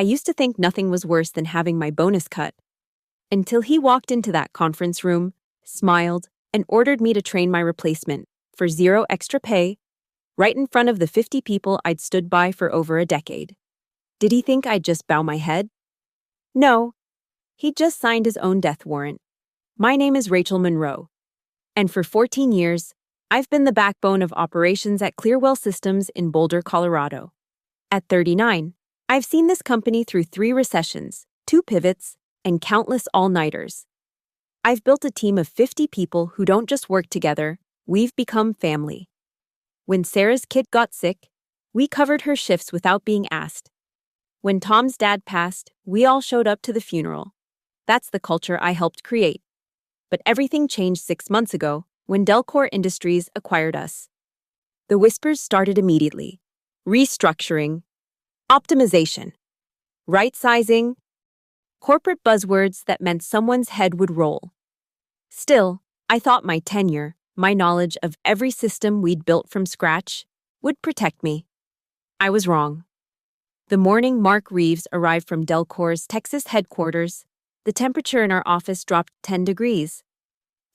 I used to think nothing was worse than having my bonus cut. Until he walked into that conference room, smiled, and ordered me to train my replacement for zero extra pay, right in front of the 50 people I'd stood by for over a decade. Did he think I'd just bow my head? No. He'd just signed his own death warrant. My name is Rachel Monroe, and for 14 years, I've been the backbone of operations at Clearwell Systems in Boulder, Colorado. At 39, I've seen this company through 3 recessions, 2 pivots, and countless all-nighters. I've built a team of 50 people who don't just work together, we've become family. When Sarah's kid got sick, we covered her shifts without being asked. When Tom's dad passed, we all showed up to the funeral. That's the culture I helped create. But everything changed 6 months ago when Delcor Industries acquired us. The whispers started immediately. Restructuring, optimization, right-sizing, corporate buzzwords that meant someone's head would roll. Still, I thought my tenure, my knowledge of every system we'd built from scratch, would protect me. I was wrong. The morning Mark Reeves arrived from Delcor's Texas headquarters, the temperature in our office dropped 10 degrees.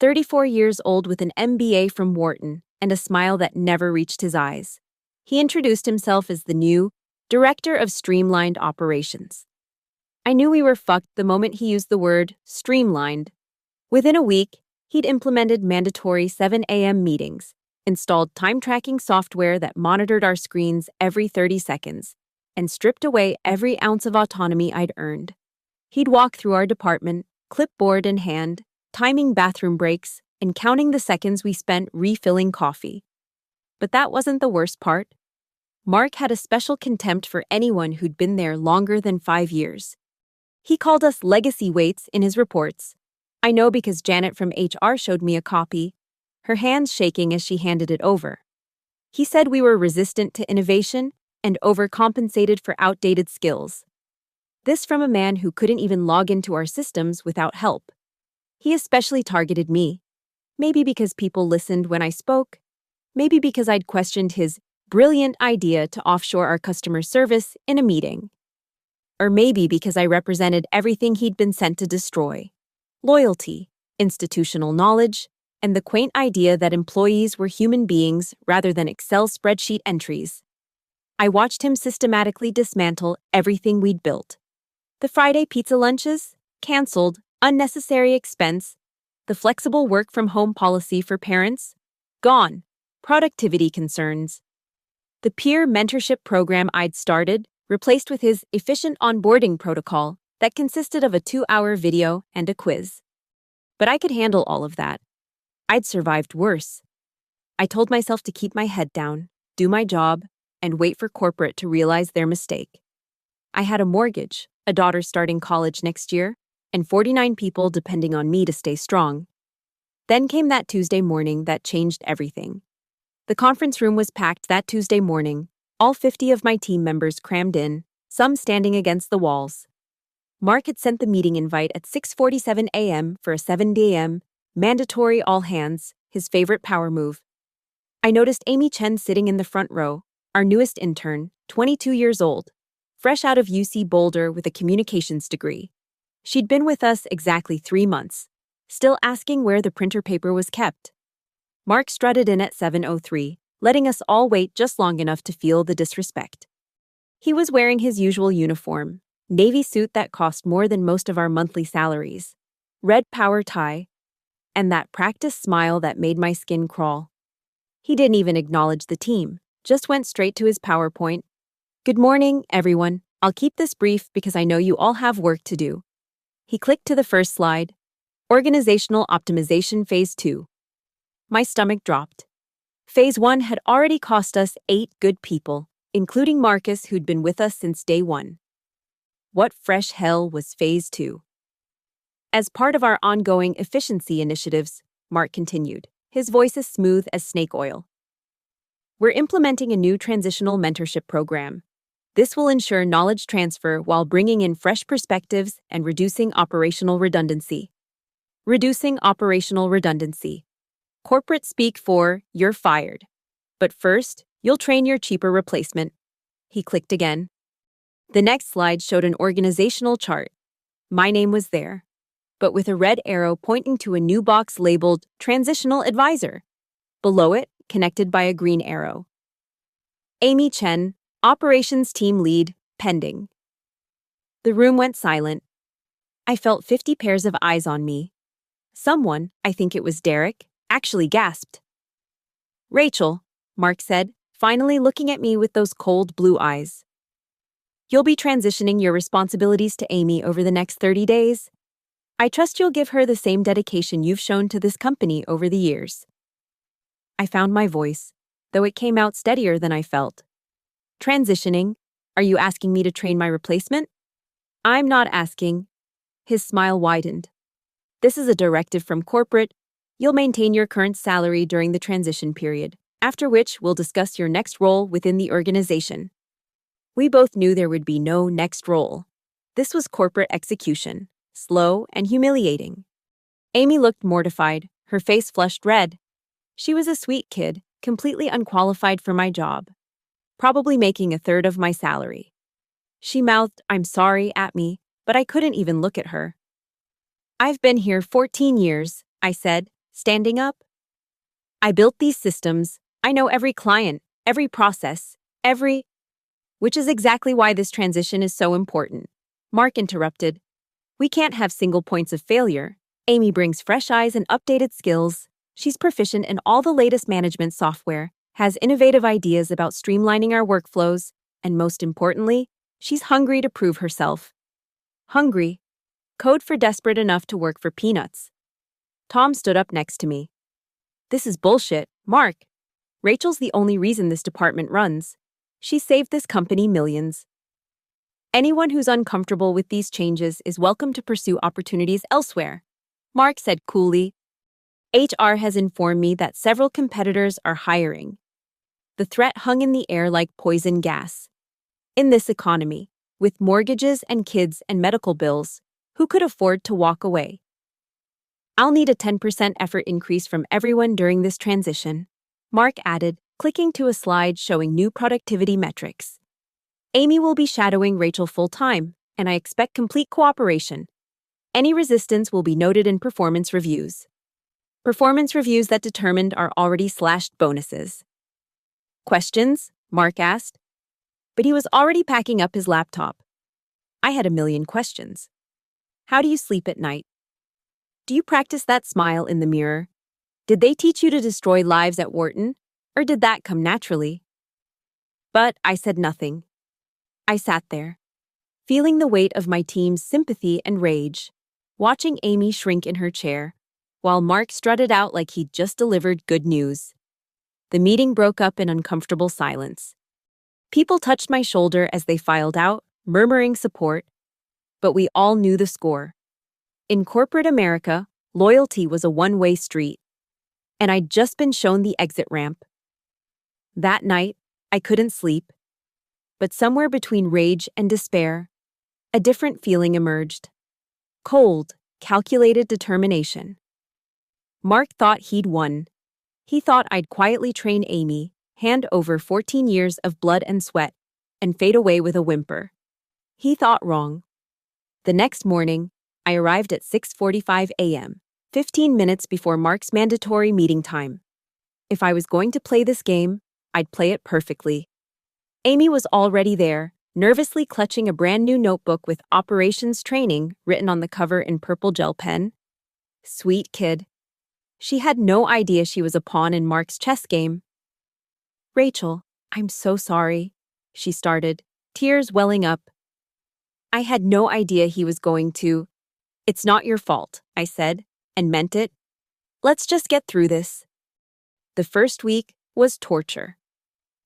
34 years old with an MBA from Wharton and a smile that never reached his eyes. He introduced himself as the new Director of Streamlined Operations. I knew we were fucked the moment he used the word streamlined. Within a week, he'd implemented mandatory 7 a.m. meetings, installed time-tracking software that monitored our screens every 30 seconds, and stripped away every ounce of autonomy I'd earned. He'd walk through our department, clipboard in hand, timing bathroom breaks, and counting the seconds we spent refilling coffee. But that wasn't the worst part. Mark had a special contempt for anyone who'd been there longer than 5 years. He called us legacy weights in his reports. I know because Janet from HR showed me a copy, her hands shaking as she handed it over. He said we were resistant to innovation and overcompensated for outdated skills. This from a man who couldn't even log into our systems without help. He especially targeted me. Maybe because people listened when I spoke. Maybe because I'd questioned his brilliant idea to offshore our customer service in a meeting. Or maybe because I represented everything he'd been sent to destroy. Loyalty, institutional knowledge, and the quaint idea that employees were human beings rather than Excel spreadsheet entries. I watched him systematically dismantle everything we'd built. The Friday pizza lunches? Canceled. Unnecessary expense. The flexible work-from-home policy for parents? Gone. Productivity concerns. The peer mentorship program I'd started, replaced with his efficient onboarding protocol that consisted of a 2-hour video and a quiz. But I could handle all of that. I'd survived worse. I told myself to keep my head down, do my job, and wait for corporate to realize their mistake. I had a mortgage, a daughter starting college next year, and 49 people depending on me to stay strong. Then came that Tuesday morning that changed everything. The conference room was packed that Tuesday morning, all 50 of my team members crammed in, some standing against the walls. Mark had sent the meeting invite at 6:47 a.m. for a 7 a.m. mandatory all-hands, his favorite power move. I noticed Amy Chen sitting in the front row, our newest intern, 22 years old, fresh out of UC Boulder with a communications degree. She'd been with us exactly 3 months, still asking where the printer paper was kept. Mark strutted in at 7:03, letting us all wait just long enough to feel the disrespect. He was wearing his usual uniform, navy suit that cost more than most of our monthly salaries, red power tie, and that practiced smile that made my skin crawl. He didn't even acknowledge the team, just went straight to his PowerPoint. Good morning, everyone. I'll keep this brief because I know you all have work to do. He clicked to the first slide, Organizational Optimization Phase 2. My stomach dropped. Phase 1 had already cost us 8 good people, including Marcus, who'd been with us since day 1. What fresh hell was Phase 2? As part of our ongoing efficiency initiatives, Mark continued, his voice as smooth as snake oil. We're implementing a new transitional mentorship program. This will ensure knowledge transfer while bringing in fresh perspectives and reducing operational redundancy. Reducing operational redundancy. Corporate speak for, you're fired. But first, you'll train your cheaper replacement. He clicked again. The next slide showed an organizational chart. My name was there, but with a red arrow pointing to a new box labeled Transitional Advisor. Below it, connected by a green arrow. Amy Chen, Operations Team Lead, pending. The room went silent. I felt 50 pairs of eyes on me. Someone, I think it was Derek, actually gasped. Rachel, Mark said, finally looking at me with those cold blue eyes. You'll be transitioning your responsibilities to Amy over the next 30 days. I trust you'll give her the same dedication you've shown to this company over the years. I found my voice, though it came out steadier than I felt. Transitioning? Are you asking me to train my replacement? I'm not asking. His smile widened. This is a directive from corporate. You'll maintain your current salary during the transition period, after which we'll discuss your next role within the organization. We both knew there would be no next role. This was corporate execution, slow and humiliating. Amy looked mortified, her face flushed red. She was a sweet kid, completely unqualified for my job, probably making a third of my salary. She mouthed, "I'm sorry," at me, but I couldn't even look at her. I've been here 14 years, I said, standing up. I built these systems. I know every client, every process, which is exactly why this transition is so important. Mark interrupted. We can't have single points of failure. Amy brings fresh eyes and updated skills. She's proficient in all the latest management software, has innovative ideas about streamlining our workflows, and most importantly, she's hungry to prove herself. Hungry. Code for desperate enough to work for peanuts. Tom stood up next to me. This is bullshit, Mark. Rachel's the only reason this department runs. She saved this company millions. Anyone who's uncomfortable with these changes is welcome to pursue opportunities elsewhere, Mark said coolly. HR has informed me that several competitors are hiring. The threat hung in the air like poison gas. In this economy, with mortgages and kids and medical bills, who could afford to walk away? I'll need a 10% effort increase from everyone during this transition, Mark added, clicking to a slide showing new productivity metrics. Amy will be shadowing Rachel full-time, and I expect complete cooperation. Any resistance will be noted in performance reviews. Performance reviews that determined our already slashed bonuses. Questions? Mark asked. But he was already packing up his laptop. I had a million questions. How do you sleep at night? Do you practice that smile in the mirror? Did they teach you to destroy lives at Wharton, or did that come naturally? But I said nothing. I sat there, feeling the weight of my team's sympathy and rage, watching Amy shrink in her chair, while Mark strutted out like he'd just delivered good news. The meeting broke up in uncomfortable silence. People touched my shoulder as they filed out, murmuring support, but we all knew the score. In corporate America, loyalty was a one-way street, and I'd just been shown the exit ramp. That night, I couldn't sleep, but somewhere between rage and despair, a different feeling emerged. Cold, calculated determination. Mark thought he'd won. He thought I'd quietly train Amy, hand over 14 years of blood and sweat, and fade away with a whimper. He thought wrong. The next morning, I arrived at 6:45 a.m., 15 minutes before Mark's mandatory meeting time. If I was going to play this game, I'd play it perfectly. Amy was already there, nervously clutching a brand new notebook with operations training written on the cover in purple gel pen. Sweet kid. She had no idea she was a pawn in Mark's chess game. Rachel, I'm so sorry, she started, tears welling up. I had no idea he was going to. It's not your fault, I said, and meant it. Let's just get through this. The first week was torture.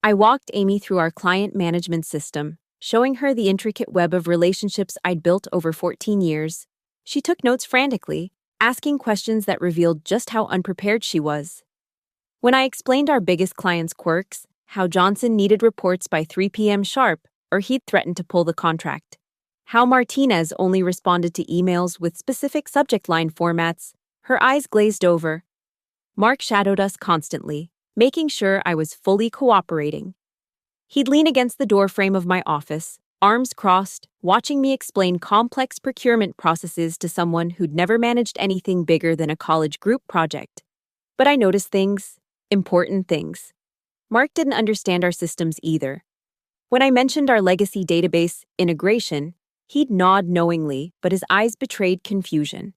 I walked Amy through our client management system, showing her the intricate web of relationships I'd built over 14 years. She took notes frantically, asking questions that revealed just how unprepared she was. When I explained our biggest client's quirks, how Johnson needed reports by 3 p.m. sharp, or he'd threatened to pull the contract, how Martinez only responded to emails with specific subject line formats, her eyes glazed over. Mark shadowed us constantly, making sure I was fully cooperating. He'd lean against the doorframe of my office, arms crossed, watching me explain complex procurement processes to someone who'd never managed anything bigger than a college group project. But I noticed things, important things. Mark didn't understand our systems either. When I mentioned our legacy database integration, he'd nod knowingly, but his eyes betrayed confusion.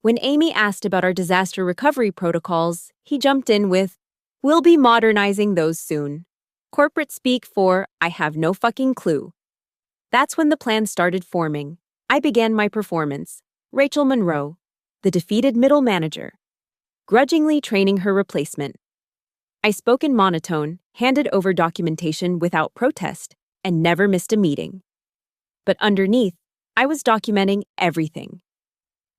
When Amy asked about our disaster recovery protocols, he jumped in with, "We'll be modernizing those soon." Corporate speak for, "I have no fucking clue." That's when the plan started forming. I began my performance, Rachel Monroe, the defeated middle manager, grudgingly training her replacement. I spoke in monotone, handed over documentation without protest, and never missed a meeting. But underneath, I was documenting everything.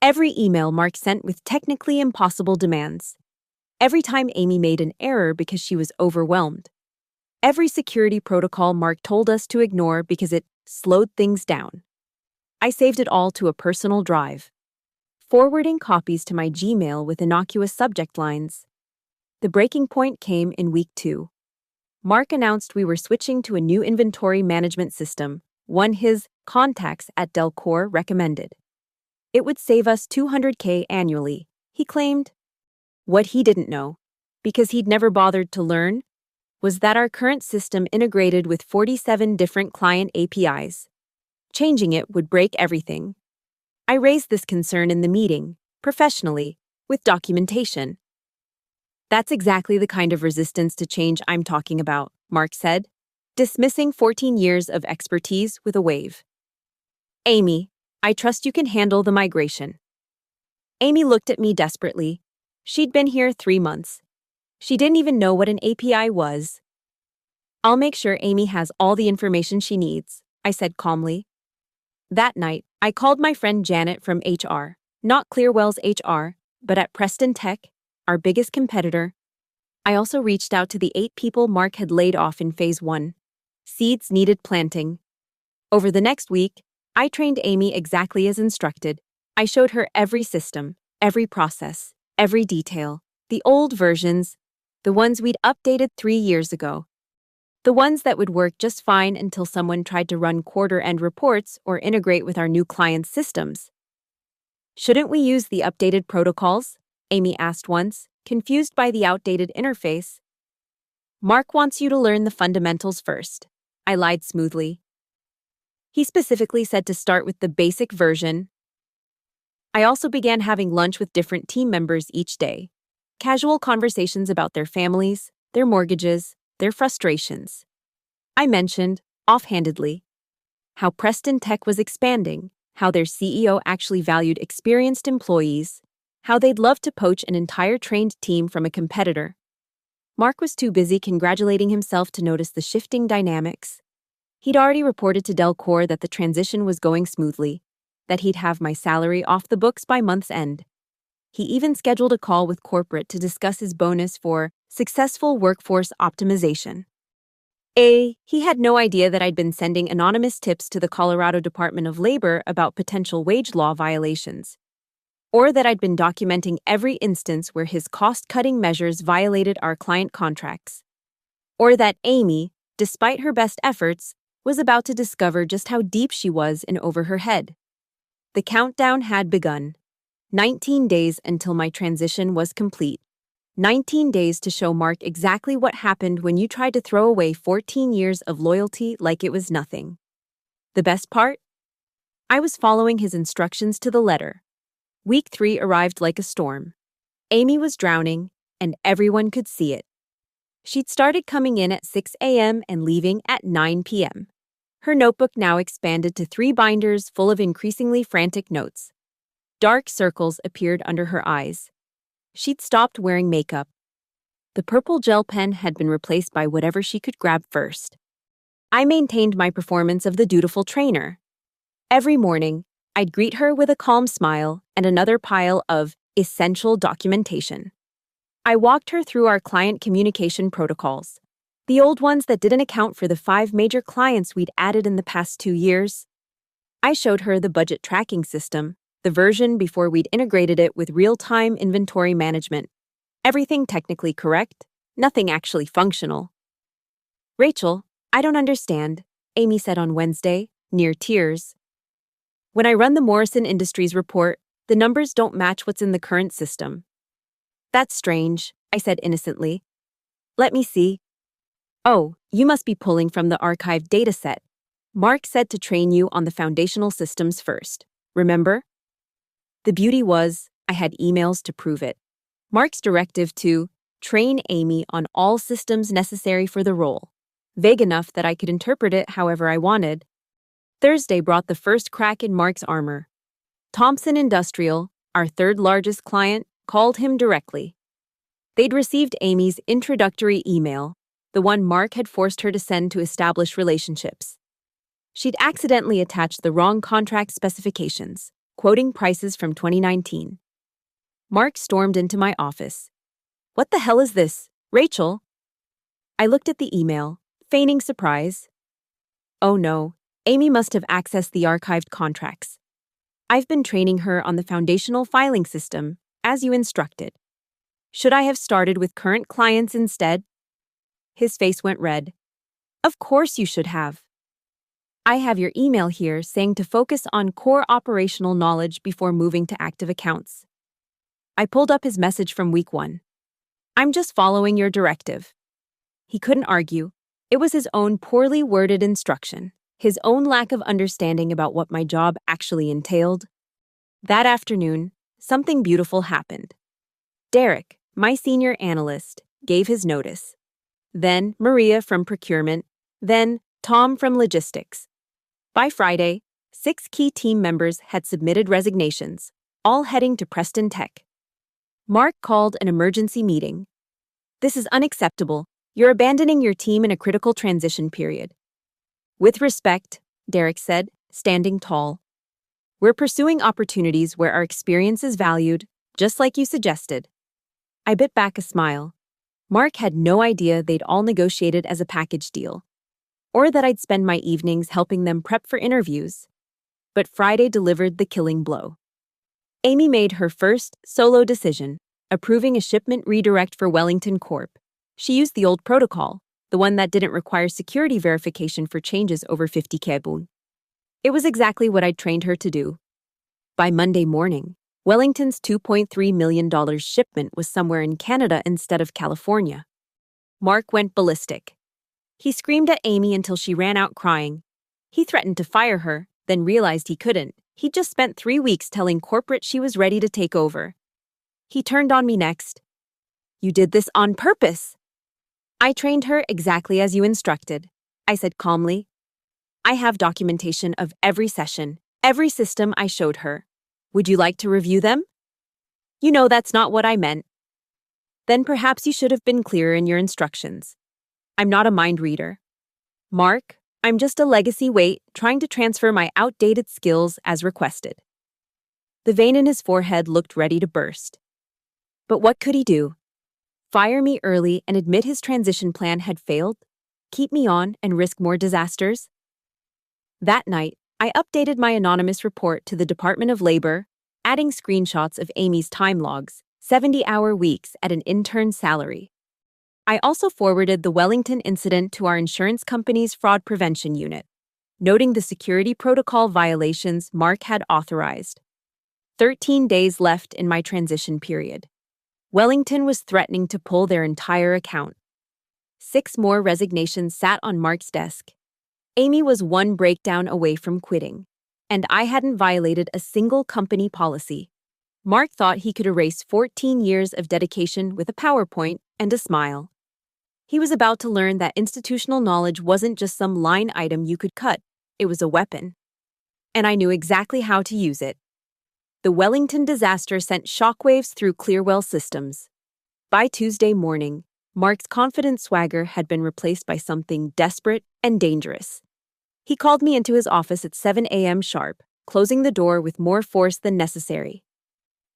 Every email Mark sent with technically impossible demands. Every time Amy made an error because she was overwhelmed. Every security protocol Mark told us to ignore because it slowed things down. I saved it all to a personal drive, forwarding copies to my Gmail with innocuous subject lines. The breaking point came in week 2. Mark announced we were switching to a new inventory management system, one his contacts at Delcor recommended. It would save us $200K annually, he claimed. What he didn't know, because he'd never bothered to learn, was that our current system integrated with 47 different client APIs. Changing it would break everything. I raised this concern in the meeting, professionally, with documentation. "That's exactly the kind of resistance to change I'm talking about," Mark said, dismissing 14 years of expertise with a wave. "Amy, I trust you can handle the migration." Amy looked at me desperately. She'd been here 3 months. She didn't even know what an API was. "I'll make sure Amy has all the information she needs," I said calmly. That night, I called my friend Janet from HR, not Clearwell's HR, but at Preston Tech, our biggest competitor. I also reached out to the 8 people Mark had laid off in Phase 1. Seeds needed planting. Over the next week, I trained Amy exactly as instructed. I showed her every system, every process, every detail, the old versions, the ones we'd updated 3 years ago. The ones that would work just fine until someone tried to run quarter-end reports or integrate with our new client's systems. "Shouldn't we use the updated protocols?" Amy asked once, confused by the outdated interface. "Mark wants you to learn the fundamentals first," I lied smoothly. He specifically said to start with the basic version. I also began having lunch with different team members each day. Casual conversations about their families, their mortgages, their frustrations. I mentioned, offhandedly, how Preston Tech was expanding, how their CEO actually valued experienced employees, how they'd love to poach an entire trained team from a competitor. Mark was too busy congratulating himself to notice the shifting dynamics. He'd already reported to Delcor that the transition was going smoothly, that he'd have my salary off the books by month's end. He even scheduled a call with corporate to discuss his bonus for successful workforce optimization. He had no idea that I'd been sending anonymous tips to the Colorado Department of Labor about potential wage law violations, or that I'd been documenting every instance where his cost-cutting measures violated our client contracts, or that Amy, despite her best efforts, was about to discover just how deep she was in over her head. The countdown had begun. 19 days until my transition was complete. 19 days to show Mark exactly what happened when you tried to throw away 14 years of loyalty like it was nothing. The best part? I was following his instructions to the letter. Week 3 arrived like a storm. Amy was drowning, and everyone could see it. She'd started coming in at 6 a.m. and leaving at 9 p.m. Her notebook now expanded to 3 binders full of increasingly frantic notes. Dark circles appeared under her eyes. She'd stopped wearing makeup. The purple gel pen had been replaced by whatever she could grab first. I maintained my performance of the dutiful trainer. Every morning, I'd greet her with a calm smile and another pile of essential documentation. I walked her through our client communication protocols, the old ones that didn't account for the 5 major clients we'd added in the past 2 years. I showed her the budget tracking system, the version before we'd integrated it with real-time inventory management. Everything technically correct, nothing actually functional. "Rachel, I don't understand," Amy said on Wednesday, near tears. When I run the Morrison Industries report, the numbers don't match what's in the current system. That's strange, I said innocently. Let me see. Oh, you must be pulling from the archived dataset. Mark said to train you on the foundational systems first. Remember? The beauty was, I had emails to prove it. Mark's directive to train Amy on all systems necessary for the role, vague enough that I could interpret it however I wanted. Thursday brought the first crack in Mark's armor. Thompson Industrial, our third largest client, called him directly. They'd received Amy's introductory email, the one Mark had forced her to send to establish relationships. She'd accidentally attached the wrong contract specifications, quoting prices from 2019. Mark stormed into my office. What the hell is this, Rachel? I looked at the email, feigning surprise. Oh no, Amy must have accessed the archived contracts. I've been training her on the foundational filing system, as you instructed. Should I have started with current clients instead? His face went red. Of course you should have. I have your email here saying to focus on core operational knowledge before moving to active accounts. I pulled up his message from week 1. I'm just following your directive. He couldn't argue. It was his own poorly worded instruction, his own lack of understanding about what my job actually entailed. That afternoon, something beautiful happened. Derek, my senior analyst, gave his notice. Then Maria from procurement, then Tom from logistics. By Friday, 6 key team members had submitted resignations, all heading to Preston Tech. Mark called an emergency meeting. This is unacceptable. You're abandoning your team in a critical transition period. With respect, Derek said, standing tall. We're pursuing opportunities where our experience is valued, just like you suggested. I bit back a smile. Mark had no idea they'd all negotiated as a package deal, or that I'd spend my evenings helping them prep for interviews. But Friday delivered the killing blow. Amy made her first solo decision, approving a shipment redirect for Wellington Corp. She used the old protocol, the one that didn't require security verification for changes over 50 kbun. It was exactly what I'd trained her to do. By Monday morning, Wellington's $2.3 million shipment was somewhere in Canada instead of California. Mark went ballistic. He screamed at Amy until she ran out crying. He threatened to fire her, then realized he couldn't. He'd just spent 3 weeks telling corporate she was ready to take over. He turned on me next. You did this on purpose. I trained her exactly as you instructed, I said calmly. I have documentation of every session, every system I showed her. Would you like to review them? You know that's not what I meant. Then perhaps you should have been clearer in your instructions. I'm not a mind reader. Mark, I'm just a legacy weight trying to transfer my outdated skills as requested. The vein in his forehead looked ready to burst. But what could he do? Fire me early and admit his transition plan had failed? Keep me on and risk more disasters? That night, I updated my anonymous report to the Department of Labor, adding screenshots of Amy's time logs, 70-hour weeks at an intern salary. I also forwarded the Wellington incident to our insurance company's fraud prevention unit, noting the security protocol violations Mark had authorized. 13 days left in my transition period. Wellington was threatening to pull their entire account. 6 more resignations sat on Mark's desk. Amy was one breakdown away from quitting, and I hadn't violated a single company policy. Mark thought he could erase 14 years of dedication with a PowerPoint and a smile. He was about to learn that institutional knowledge wasn't just some line item you could cut, it was a weapon. And I knew exactly how to use it. The Wellington disaster sent shockwaves through Clearwell systems. By Tuesday morning, Mark's confident swagger had been replaced by something desperate and dangerous. He called me into his office at 7 a.m. sharp, closing the door with more force than necessary.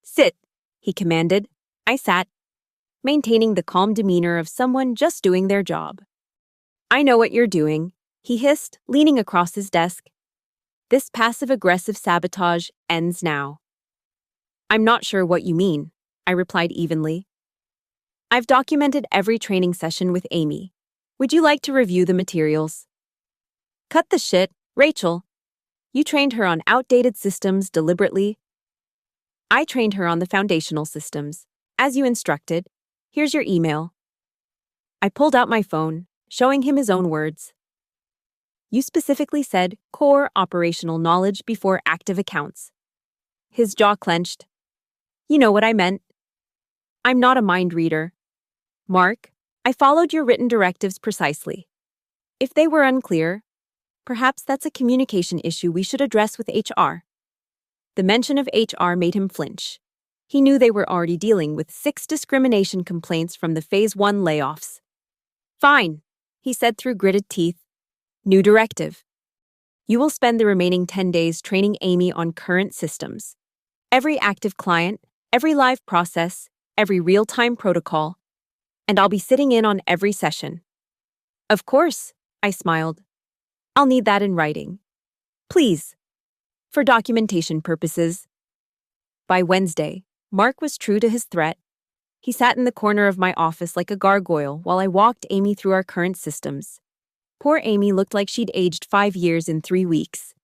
Sit, he commanded. I sat, maintaining the calm demeanor of someone just doing their job. I know what you're doing, he hissed, leaning across his desk. This passive-aggressive sabotage ends now. I'm not sure what you mean, I replied evenly. I've documented every training session with Amy. Would you like to review the materials? Cut the shit, Rachel. You trained her on outdated systems deliberately. I trained her on the foundational systems. As you instructed. Here's your email. I pulled out my phone, showing him his own words. You specifically said core operational knowledge before active accounts. His jaw clenched. You know what I meant. I'm not a mind reader. Mark, I followed your written directives precisely. If they were unclear, perhaps that's a communication issue we should address with HR. The mention of HR made him flinch. He knew they were already dealing with 6 discrimination complaints from the Phase 1 layoffs. Fine, he said through gritted teeth. New directive. You will spend the remaining 10 days training Amy on current systems. Every active client, every live process, every real-time protocol, and I'll be sitting in on every session. Of course, I smiled. I'll need that in writing. Please. For documentation purposes. By Wednesday, Mark was true to his threat. He sat in the corner of my office like a gargoyle while I walked Amy through our current systems. Poor Amy looked like she'd aged 5 years in 3 weeks.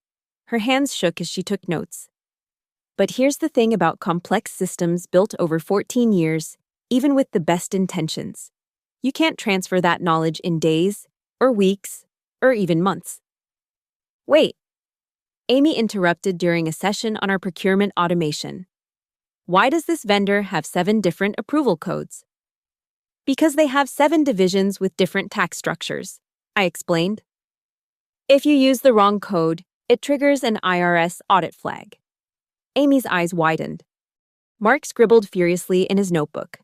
Her hands shook as she took notes. But here's the thing about complex systems built over 14 years, even with the best intentions. You can't transfer that knowledge in days, or weeks, or even months. Wait. Amy interrupted during a session on our procurement automation. Why does this vendor have 7 different approval codes? Because they have 7 divisions with different tax structures, I explained. If you use the wrong code, it triggers an IRS audit flag. Amy's eyes widened. Mark scribbled furiously in his notebook.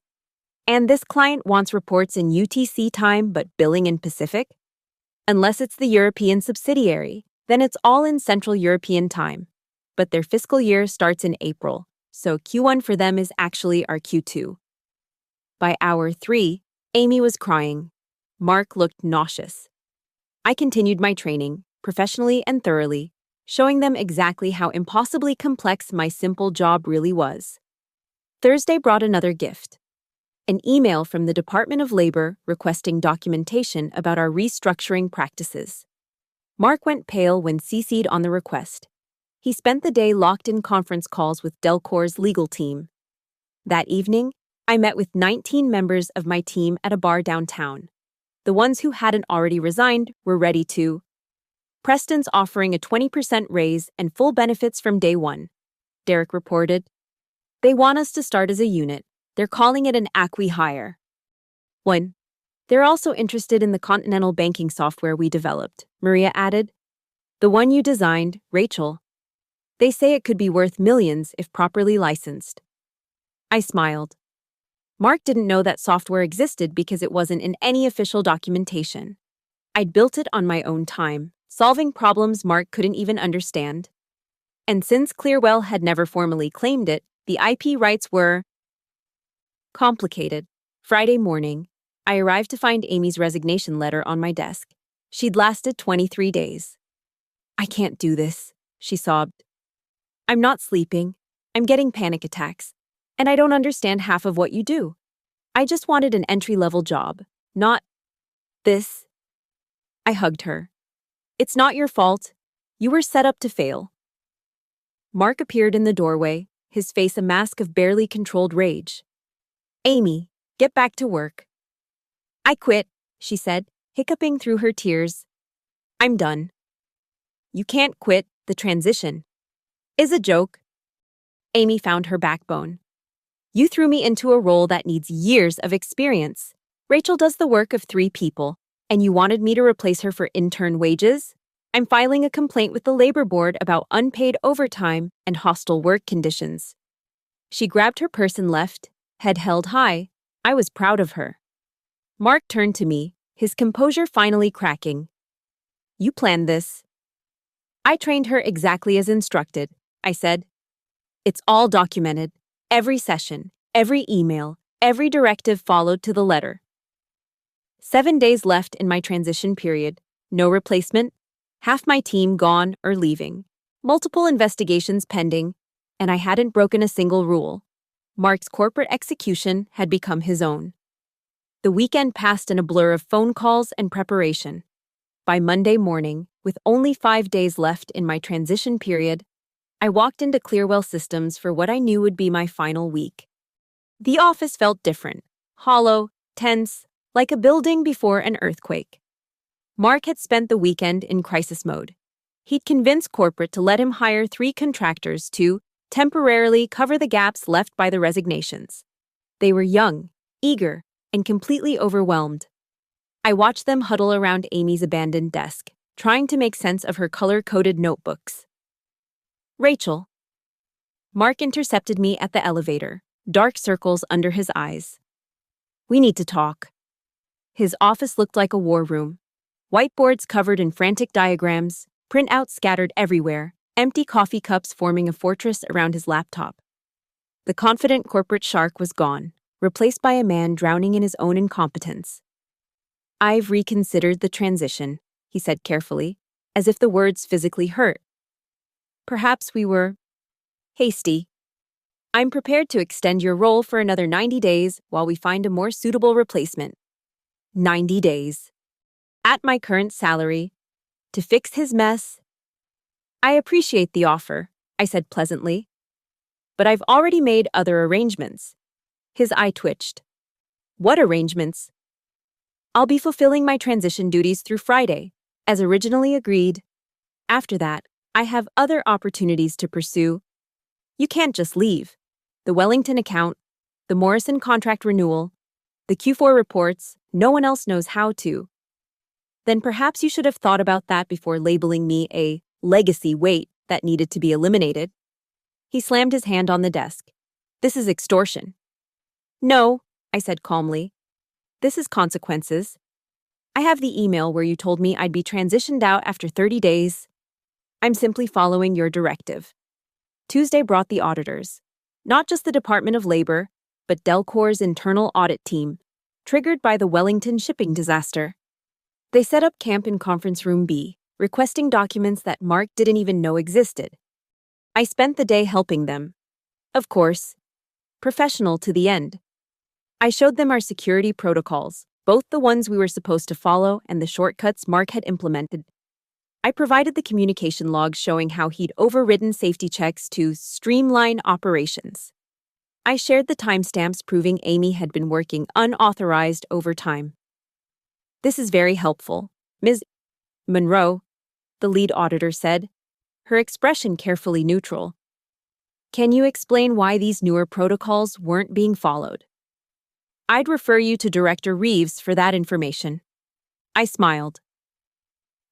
And this client wants reports in UTC time but billing in Pacific? Unless it's the European subsidiary, then it's all in Central European time. But their fiscal year starts in April, so Q1 for them is actually our Q2. By hour 3, Amy was crying. Mark looked nauseous. I continued my training, professionally and thoroughly, showing them exactly how impossibly complex my simple job really was. Thursday brought another gift. An email from the Department of Labor requesting documentation about our restructuring practices. Mark went pale when CC'd on the request. He spent the day locked in conference calls with Delcor's legal team. That evening, I met with 19 members of my team at a bar downtown. The ones who hadn't already resigned were ready to. Preston's offering a 20% raise and full benefits from day 1, Derek reported. They want us to start as a unit. They're calling it an acqui-hire. 1. They're also interested in the continental banking software we developed, Maria added. The one you designed, Rachel. They say it could be worth millions if properly licensed. I smiled. Mark didn't know that software existed because it wasn't in any official documentation. I'd built it on my own time, solving problems Mark couldn't even understand. And since Clearwell had never formally claimed it, the IP rights were complicated. Friday morning, I arrived to find Amy's resignation letter on my desk. She'd lasted 23 days. I can't do this, she sobbed. I'm not sleeping. I'm getting panic attacks. And I don't understand half of what you do. I just wanted an entry-level job, not this. I hugged her. It's not your fault. You were set up to fail. Mark appeared in the doorway, his face a mask of barely controlled rage. Amy, get back to work. I quit, she said, hiccuping through her tears. I'm done. You can't quit. The transition is a joke. Amy found her backbone. You threw me into a role that needs years of experience. Rachel does the work of 3 people, and you wanted me to replace her for intern wages? I'm filing a complaint with the labor board about unpaid overtime and hostile work conditions. She grabbed her purse and left, head held high. I was proud of her. Mark turned to me, his composure finally cracking. You planned this. I trained her exactly as instructed, I said. It's all documented. Every session, every email, every directive followed to the letter. 7 days left in my transition period. No replacement. Half my team gone or leaving. Multiple investigations pending. And I hadn't broken a single rule. Mark's corporate execution had become his own. The weekend passed in a blur of phone calls and preparation. By Monday morning, with only 5 days left in my transition period, I walked into Clearwell Systems for what I knew would be my final week. The office felt different, hollow, tense, like a building before an earthquake. Mark had spent the weekend in crisis mode. He'd convinced corporate to let him hire 3 contractors to temporarily cover the gaps left by the resignations. They were young, eager, and completely overwhelmed. I watched them huddle around Amy's abandoned desk, trying to make sense of her color-coded notebooks. Rachel. Mark intercepted me at the elevator, dark circles under his eyes. We need to talk. His office looked like a war room. Whiteboards covered in frantic diagrams, printouts scattered everywhere, empty coffee cups forming a fortress around his laptop. The confident corporate shark was gone, replaced by a man drowning in his own incompetence. I've reconsidered the transition, he said carefully, as if the words physically hurt. Perhaps we were hasty. I'm prepared to extend your role for another 90 days while we find a more suitable replacement. 90 days. At my current salary. To fix his mess. I appreciate the offer, I said pleasantly. But I've already made other arrangements. His eye twitched. What arrangements? I'll be fulfilling my transition duties through Friday, as originally agreed. After that, I have other opportunities to pursue. You can't just leave. The Wellington account, the Morrison contract renewal, the Q4 reports, no one else knows how to. Then perhaps you should have thought about that before labeling me a legacy weight that needed to be eliminated. He slammed his hand on the desk. This is extortion. No, I said calmly. This is consequences. I have the email where you told me I'd be transitioned out after 30 days. I'm simply following your directive. Tuesday brought the auditors. Not just the Department of Labor, but Delcor's internal audit team, triggered by the Wellington shipping disaster. They set up camp in Conference Room B, requesting documents that Mark didn't even know existed. I spent the day helping them. Of course, professional to the end. I showed them our security protocols, both the ones we were supposed to follow and the shortcuts Mark had implemented. I provided the communication logs showing how he'd overridden safety checks to streamline operations. I shared the timestamps proving Amy had been working unauthorized overtime. This is very helpful, Ms. Monroe, the lead auditor said, her expression carefully neutral. Can you explain why these newer protocols weren't being followed? I'd refer you to Director Reeves for that information. I smiled.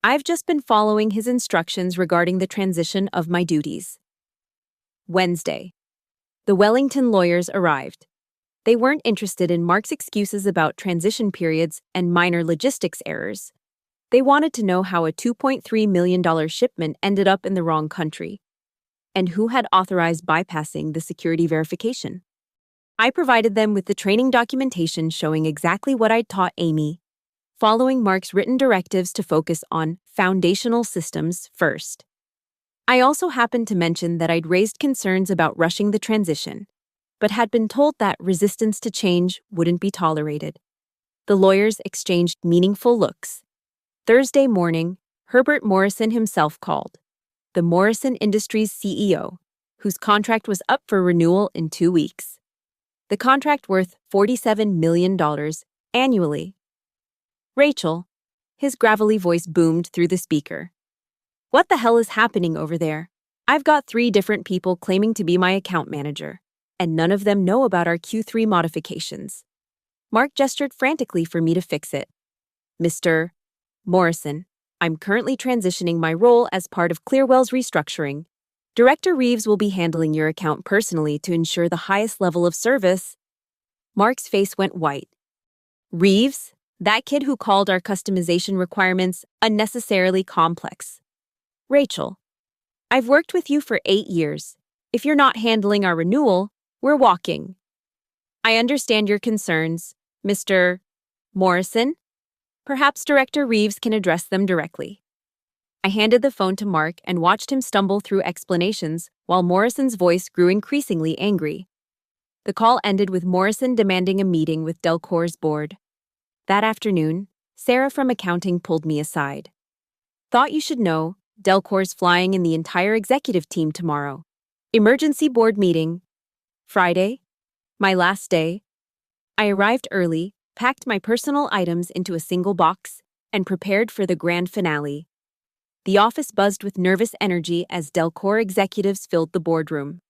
I've just been following his instructions regarding the transition of my duties. Wednesday. The Wellington lawyers arrived. They weren't interested in Mark's excuses about transition periods and minor logistics errors. They wanted to know how a $2.3 million shipment ended up in the wrong country, and who had authorized bypassing the security verification. I provided them with the training documentation showing exactly what I'd taught Amy, following Mark's written directives to focus on foundational systems first. I also happened to mention that I'd raised concerns about rushing the transition, but had been told that resistance to change wouldn't be tolerated. The lawyers exchanged meaningful looks. Thursday morning, Herbert Morrison himself called, the Morrison Industries CEO, whose contract was up for renewal in 2 weeks. The contract worth $47 million annually. Rachel, his gravelly voice boomed through the speaker. What the hell is happening over there? I've got 3 different people claiming to be my account manager, and none of them know about our Q3 modifications. Mark gestured frantically for me to fix it. Mr. Morrison, I'm currently transitioning my role as part of Clearwell's restructuring. Director Reeves will be handling your account personally to ensure the highest level of service. Mark's face went white. Reeves? That kid who called our customization requirements unnecessarily complex. Rachel, I've worked with you for 8 years. If you're not handling our renewal, we're walking. I understand your concerns, Mr. Morrison. Perhaps Director Reeves can address them directly. I handed the phone to Mark and watched him stumble through explanations while Morrison's voice grew increasingly angry. The call ended with Morrison demanding a meeting with Delcor's board. That afternoon, Sarah from accounting pulled me aside. Thought you should know, Delcor's flying in the entire executive team tomorrow. Emergency board meeting. Friday, my last day. I arrived early, packed my personal items into a single box, and prepared for the grand finale. The office buzzed with nervous energy as Delcor executives filled the boardroom.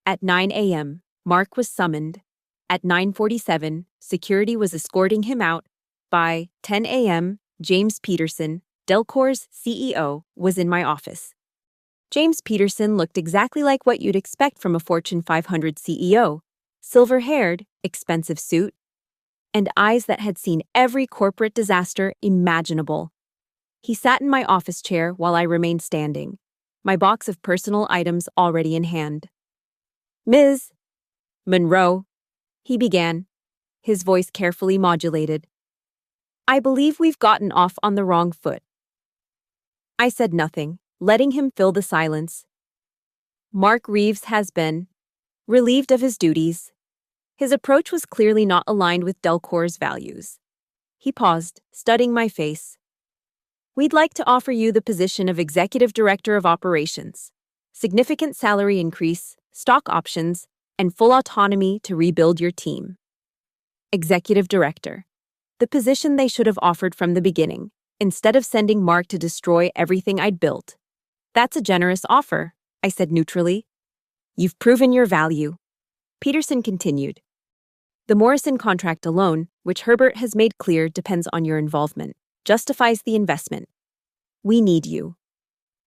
At 9 a.m., Mark was summoned. At 9:47, security was escorting him out. By 10 a.m., James Peterson, Delcor's CEO, was in my office. James Peterson looked exactly like what you'd expect from a Fortune 500 CEO. Silver-haired, expensive suit, and eyes that had seen every corporate disaster imaginable. He sat in my office chair while I remained standing, my box of personal items already in hand. "Ms. Monroe," he began, his voice carefully modulated. "I believe we've gotten off on the wrong foot." I said nothing, letting him fill the silence. Mark Reeves has been relieved of his duties. His approach was clearly not aligned with Delcor's values. He paused, studying my face. "We'd like to offer you the position of Executive Director of Operations. Significant salary increase, stock options, and full autonomy to rebuild your team." Executive Director. The position they should have offered from the beginning, instead of sending Mark to destroy everything I'd built. "That's a generous offer," I said neutrally. "You've proven your value." Peterson continued. "The Morrison contract alone, which Herbert has made clear depends on your involvement, justifies the investment. We need you."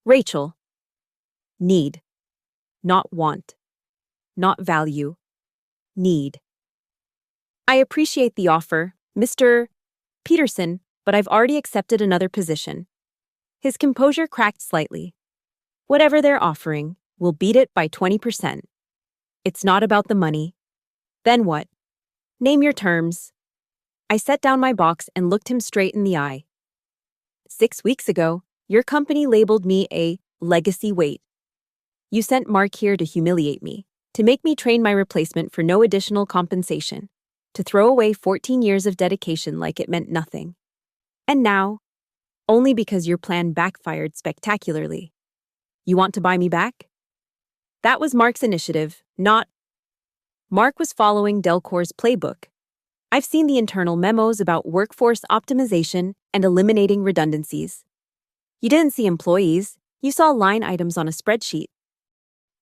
Rachel. Need. Not want. Not value. Need. "I appreciate the offer, Mr. Peterson, but I've already accepted another position." His composure cracked slightly. "Whatever they're offering, we'll beat it by 20%. It's not about the money." "Then what? Name your terms." I set down my box and looked him straight in the eye. 6 weeks ago, your company labeled me a legacy weight. You sent Mark here to humiliate me, to make me train my replacement for no additional compensation, to throw away 14 years of dedication like it meant nothing. And now, only because your plan backfired spectacularly, you want to buy me back? That was Mark's initiative, not... Mark was following Delcor's playbook. I've seen the internal memos about workforce optimization and eliminating redundancies. You didn't see employees, you saw line items on a spreadsheet.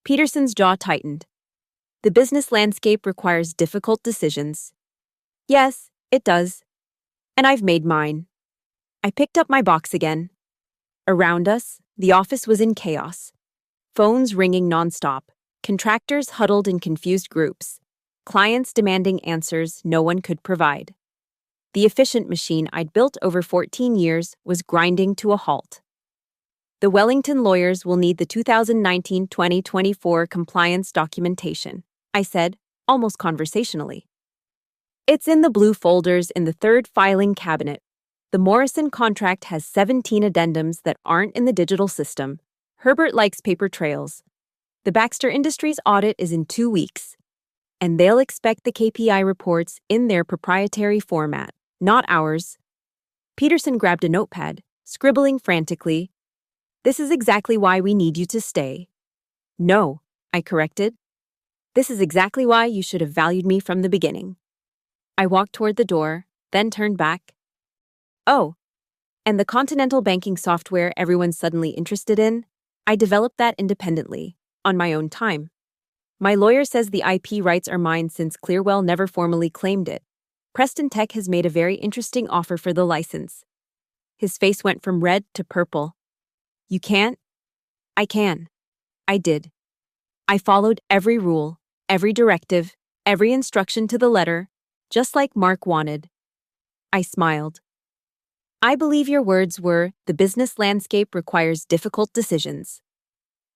Peterson's jaw tightened. The business landscape requires difficult decisions. Yes, it does. And I've made mine. I picked up my box again. Around us, the office was in chaos. Phones ringing nonstop, contractors huddled in confused groups, clients demanding answers no one could provide. The efficient machine I'd built over 14 years was grinding to a halt. "The Wellington lawyers will need the 2019-2024 compliance documentation," I said, almost conversationally. "It's in the blue folders in the third filing cabinet. The Morrison contract has 17 addendums that aren't in the digital system. Herbert likes paper trails. The Baxter Industries audit is in 2 weeks. And they'll expect the KPI reports in their proprietary format, not ours." Peterson grabbed a notepad, scribbling frantically. "This is exactly why we need you to stay." "No," I corrected. "This is exactly why you should have valued me from the beginning." I walked toward the door, then turned back. "Oh, and the continental banking software everyone's suddenly interested in? I developed that independently, on my own time. My lawyer says the IP rights are mine since Clearwell never formally claimed it. Preston Tech has made a very interesting offer for the license." His face went from red to purple. "You can't?" "I can. I did. I followed every rule, every directive, every instruction to the letter, just like Mark wanted." I smiled. "I believe your words were, 'The business landscape requires difficult decisions.'"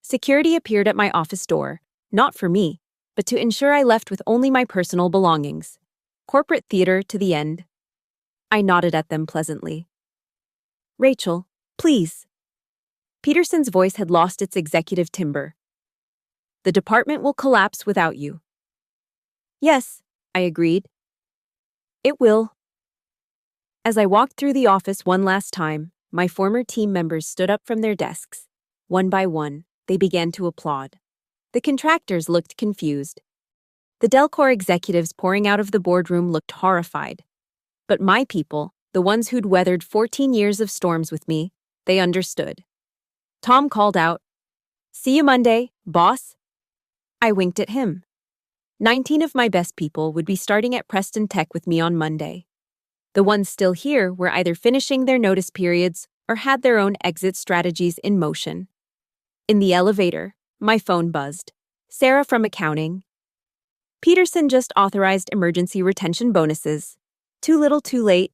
Security appeared at my office door, not for me, but to ensure I left with only my personal belongings. Corporate theater to the end. I nodded at them pleasantly. "Rachel, please." Peterson's voice had lost its executive timbre. "The department will collapse without you." "Yes," I agreed. "It will." As I walked through the office one last time, My former team members stood up from their desks. One by one, they began to applaud. The contractors looked confused. The Delcor executives pouring out of the boardroom looked horrified. But my people, the ones who'd weathered 14 years of storms with me, they understood. Tom called out, "See you Monday, boss." I winked at him. 19 of my best people would be starting at Preston Tech with me on Monday. The ones still here were either finishing their notice periods or had their own exit strategies in motion. In the elevator, my phone buzzed. Sarah from accounting. "Peterson just authorized emergency retention bonuses. Too little too late.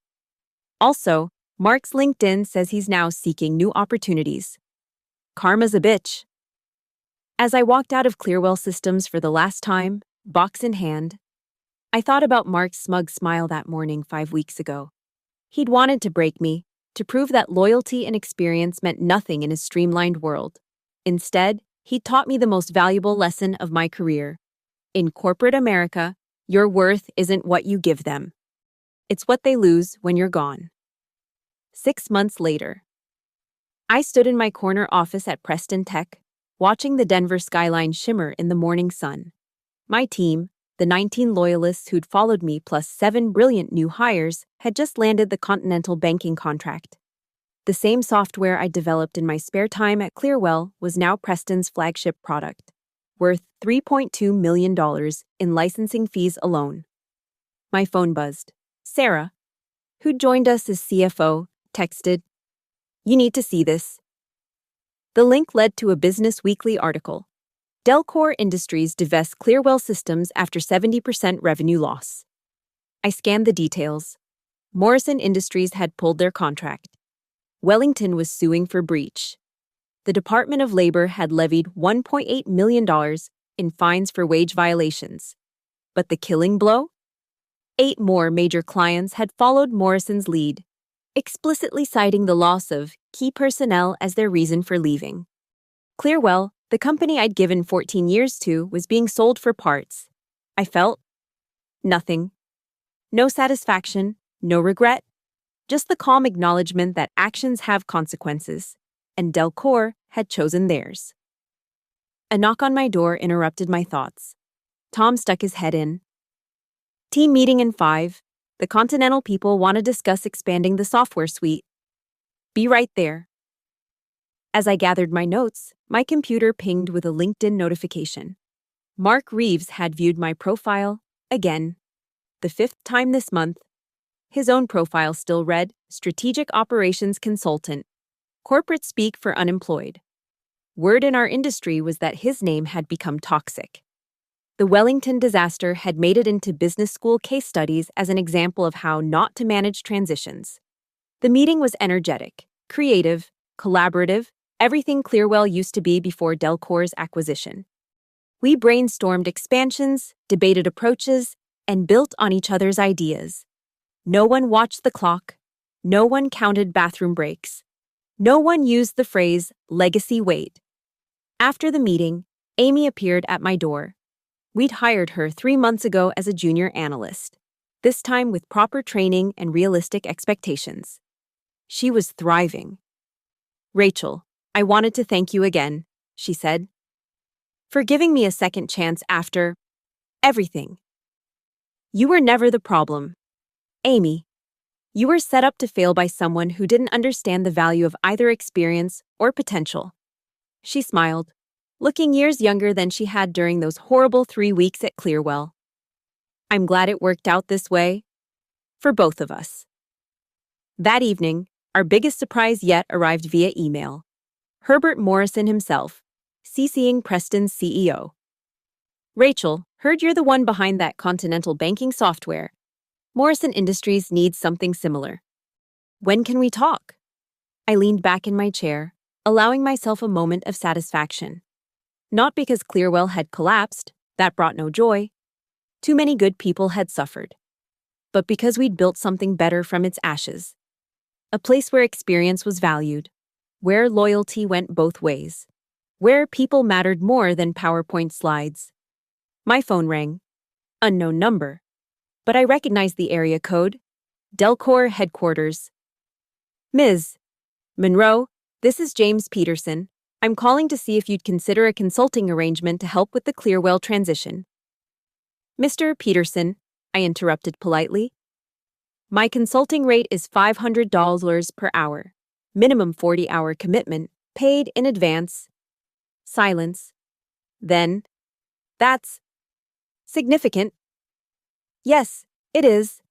Also, Mark's LinkedIn says he's now seeking new opportunities. Karma's a bitch." As I walked out of Clearwell Systems for the last time, box in hand, I thought about Mark's smug smile that morning 5 weeks ago. He'd wanted to break me, to prove that loyalty and experience meant nothing in his streamlined world. Instead, he taught me the most valuable lesson of my career. In corporate America, your worth isn't what you give them. It's what they lose when you're gone. 6 months later, I stood in my corner office at Preston Tech, watching the Denver skyline shimmer in the morning sun. My team, the 19 loyalists who'd followed me plus 7 brilliant new hires, had just landed the Continental banking contract. The same software I developed in my spare time at Clearwell was now Preston's flagship product, worth $3.2 million in licensing fees alone. My phone buzzed. Sarah, who'd joined us as CFO, texted, "You need to see this." The link led to a Business Weekly article. Delcor Industries divests Clearwell Systems after 70% revenue loss. I scanned the details. Morrison Industries had pulled their contract. Wellington was suing for breach. The Department of Labor had levied $1.8 million in fines for wage violations. But the killing blow? 8 more major clients had followed Morrison's lead, explicitly citing the loss of key personnel as their reason for leaving. Clearwell, the company I'd given 14 years to, was being sold for parts. I felt nothing. No satisfaction, no regret, just the calm acknowledgement that actions have consequences, and Delcor had chosen theirs. A knock on my door interrupted my thoughts. Tom stuck his head in. "Team meeting in 5. The Continental people want to discuss expanding the software suite. Be right there." As I gathered my notes, my computer pinged with a LinkedIn notification. Mark Reeves had viewed my profile, again, the 5th time this month. His own profile still read, Strategic Operations Consultant, corporate speak for unemployed. Word in our industry was that his name had become toxic. The Wellington disaster had made it into business school case studies as an example of how not to manage transitions. The meeting was energetic, creative, collaborative, everything Clearwell used to be before Delcor's acquisition. We brainstormed expansions, debated approaches, and built on each other's ideas. No one watched the clock. No one counted bathroom breaks. No one used the phrase legacy weight. After the meeting, Amy appeared at my door. We'd hired her 3 months ago as a junior analyst, this time with proper training and realistic expectations. She was thriving. "Rachel, I wanted to thank you again," she said, "for giving me a second chance after everything. You were never the problem. Amy, you were set up to fail by someone who didn't understand the value of either experience or potential." She smiled, looking years younger than she had during those horrible 3 weeks at Clearwell. "I'm glad it worked out this way. For both of us." That evening, our biggest surprise yet arrived via email. Herbert Morrison himself, CCing Preston's CEO. "Rachel, heard you're the one behind that Continental banking software. Morrison Industries needs something similar. When can we talk?" I leaned back in my chair, allowing myself a moment of satisfaction. Not because Clearwell had collapsed, that brought no joy. Too many good people had suffered. But because we'd built something better from its ashes. A place where experience was valued, where loyalty went both ways, where people mattered more than PowerPoint slides. My phone rang. Unknown number. But I recognized the area code. Delcor headquarters. "Ms. Monroe, this is James Peterson. I'm calling to see if you'd consider a consulting arrangement to help with the Clearwell transition. Mr. Peterson, I interrupted politely. My consulting rate is $500 per hour. Minimum 40-hour commitment, paid in advance. Silence. Then, that's significant. Yes, it is.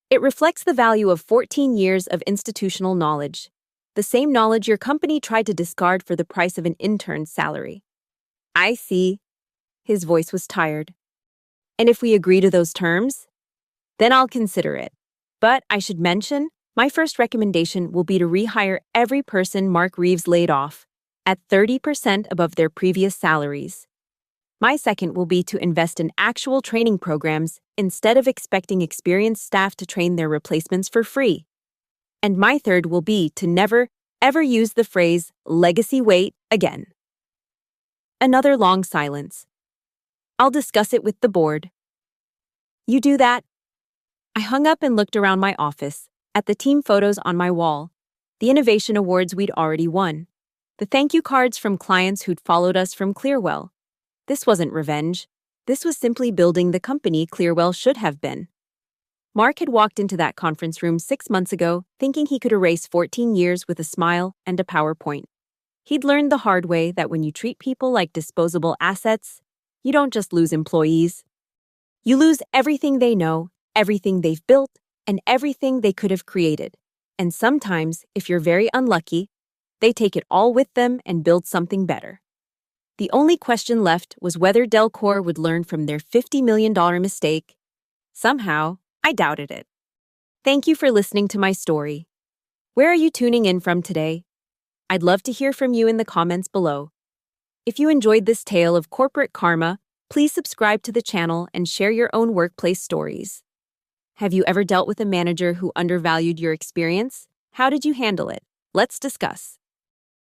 It reflects the value of 14 years of institutional knowledge. The same knowledge your company tried to discard for the price of an intern's salary. I see. His voice was tired. And if we agree to those terms, then I'll consider it. But I should mention, my first recommendation will be to rehire every person Mark Reeves laid off at 30% above their previous salaries. My second will be to invest in actual training programs instead of expecting experienced staff to train their replacements for free. And my third will be to never, ever use the phrase legacy weight again. Another long silence. I'll discuss it with the board. You do that? I hung up and looked around my office, at the team photos on my wall, the innovation awards we'd already won, the thank you cards from clients who'd followed us from Clearwell. This wasn't revenge. This was simply building the company Clearwell should have been. Mark had walked into that conference room 6 months ago, thinking he could erase 14 years with a smile and a PowerPoint. He'd learned the hard way that when you treat people like disposable assets, you don't just lose employees. You lose everything they know, everything they've built, and everything they could have created. And sometimes, if you're very unlucky, they take it all with them and build something better. The only question left was whether Delcor would learn from their $50 million mistake. Somehow, I doubted it. Thank you for listening to my story. Where are you tuning in from today? I'd love to hear from you in the comments below. If you enjoyed this tale of corporate karma, please subscribe to the channel and share your own workplace stories. Have you ever dealt with a manager who undervalued your experience? How did you handle it? Let's discuss.